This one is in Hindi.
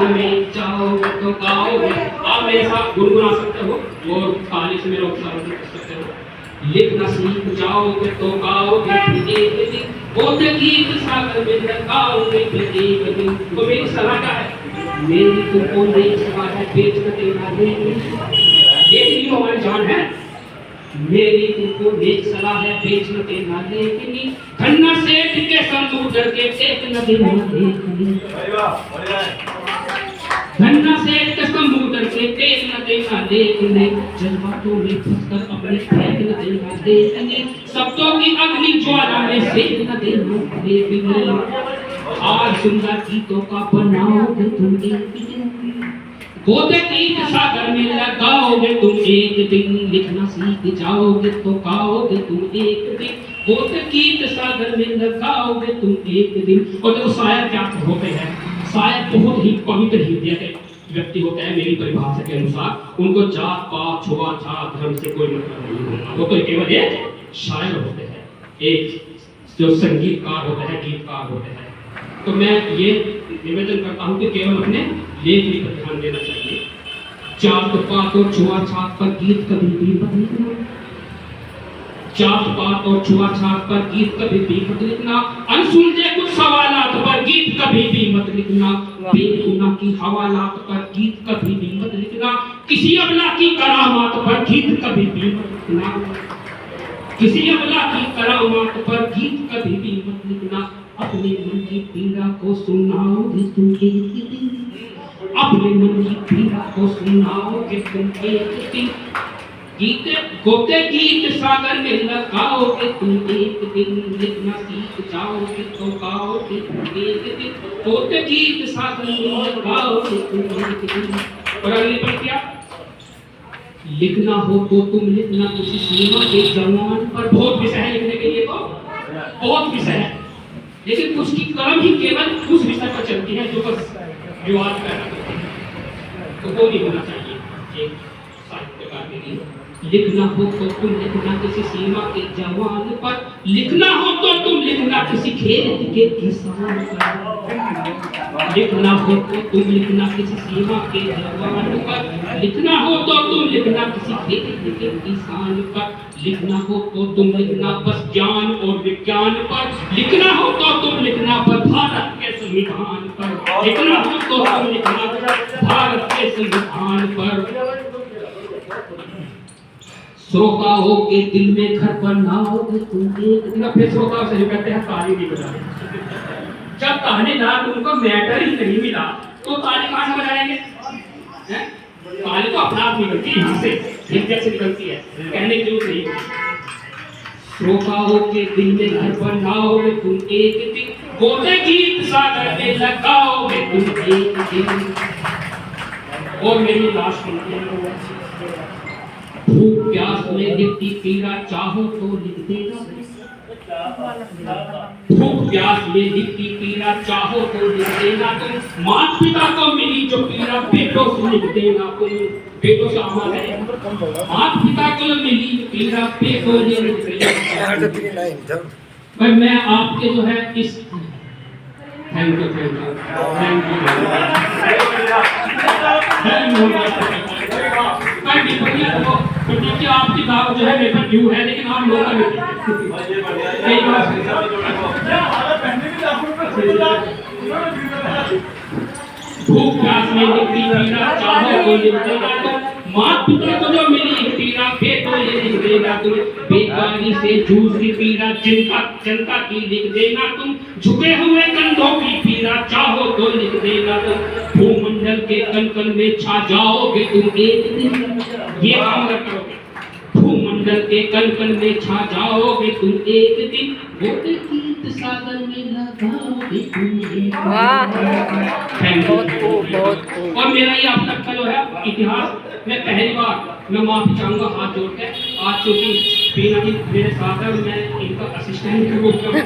में जाओगे तो गाओगे। आप मेरे साथ गुनगुना सकते हो और ताली से मेरा उच्चारण कर सकते हो। लिखना सीख जाओगे तो गाओगे फिर एक दिन, बोलते गीत सागर में लगाओगे फिर एक दिन। तो मेरी सलाह क्या है? मेरी तुमको नई सलाह है, बेच कर देना लेकिन हमारी जान है। मेरी तुमको नेक सलाह है, बेच न देना लेकिन खन्ना सेठ के समुद्र के टेक न देना लेकिन। खन्ना सेठ के समुद्र के टेक न देना लेकिन, जज्बातों में फंसकर अपने फेंक न देना लेकिन, शब्दों की अग्नि ज्वाला में सेक न देना लेकिन। आज सुंदर गीतों का बनाओगे तुम एक दिन, गोते गीत सागर में लगाओगे तुम एक दिन। लिखना सीख जाओगे तो गाओगे तुम एक दिन, गोते गीत सागर में लगाओगे तुम एक दिन। और जो शायर क्या होते हैं, शायर बहुत ही पवित्र हृदय के व्यक्ति होते हैं। मेरी परिभाषा के अनुसार उनको जात पात छुआछात धर्म से कोई मतलब नहीं होता। वो तो केवल एक शायर होते हैं, एक जो संगीतकार होते हैं, गीतकार होते हैं। तो मैं ये निवेदन करता हूँ कि केवल अपने लेख पर ध्यान देना चाहिए। जात पात और छुआछात पर गीत कभी भी मत लिखना। जात पात और छुआछात पर गीत कभी भी मत लिखना। अनसुलझे कुछ सवालात पर गीत कभी भी मत लिखना। बेगुनाह की हवालात पर गीत कभी भी मत लिखना। किसी अबला की करामात पर गीत कभी भी मत लिखना। किसी अबला की करामात पर गीत कभी भी मत लिखना। अपने मन की पीड़ा को सुनाओगे तुम एक दिन, अपने मन की पीड़ा को सुनाओगे तुम एक दिन। गीते गोते गीत सागर में लगाओगे तुम एक दिन। लिखना सीख जाओगे तो गाओगे तुम एक दिन, गोते गीत सागर में लगाओगे तुम एक दिन। और अगली पंक्तियां, लिखना हो तो तुम लिखना किसी सीमा के जवान पर। बहुत विषय है लिखने के लिए, तो बहुत विषय है, लेकिन उसकी कलम ही केवल उस विषय पर चलती है जो बस विवाद पैदा करती है। तो वो नहीं होना चाहिए एक साहित्यकार के लिए। लिखना हो तो तुम लिखना किसी सीमा के जवान पर। लिखना हो तो तुम लिखना किसी खेत के किसान पर। लिखना हो तो तुम लिखना किसी सीमा के जवान पर। लिखना हो तो तुम लिखना किसी खेत के किसान पर। लिखना हो तो तुम लिखना बस ज्ञान और विज्ञान पर। लिखना हो तो तुम लिखना पर भारत के संविधान पर। लिखना हो तो तुम लिखना भारत के संविधान पर। श्रोताओं के दिल में घर बनाओगे तुम एक दिन। फिर श्रोताओं से कहते हैं ताली नहीं बजानी। जब तालीदार उनको मैटर ही नहीं मिला तो ताली कहाँ से बजाएंगे? ताली तो अपराध निकलती है, यहाँ से हृदय से निकलती है, कहने की जरूरत नहीं। श्रोताओं के दिल में घर बनाओगे तुम एक दिन, गोते गीत सागर में लगाओगे तुम एक दिन। और मेरी लाश भूख प्यास में लिखती पीड़ा चाहो तो लिख देना। भूख प्यास में लिखती पीड़ा चाहो तो लिख देना तुम। माता पिता को मिली जो पीड़ा बेटों से लिख देना तुम। बेटों से आवाज है, माता पिता को मिली पीड़ा बेटों से लिख देना। पर मैं आपके जो है इस थैंक यू क्योंकि आपकी बात जो है मेरे पर क्यों है, लेकिन आप लोगों भूख प्यास में लिखती पीड़ा चाहो तो लिख देना तुम। माता पिता को जो मिली पीड़ा बेटों ये लिख देना तुम। बेकारी से जूझती पीड़ा जनता की लिख देना तुम। झुके हुए कंधों की पीड़ा चाहो तो लिख देना तुम। भूमंडल के कण कण में छा जाओगे तुम एक दिन। ये काम करोगे, भूमंडल के कण कण में छा जाओगे तुम एक दिन। गोते गीत सागर में लगाओगे तुम एक दिन। और मेरा ये अब तक का जो है इतिहास, मैं पहली बार मैं माफी चाहूंगा हाथ जोड़ के। आज चूंकि बीना जी मेरे साथ है, मैं इनका असिस्टेंट के रूप में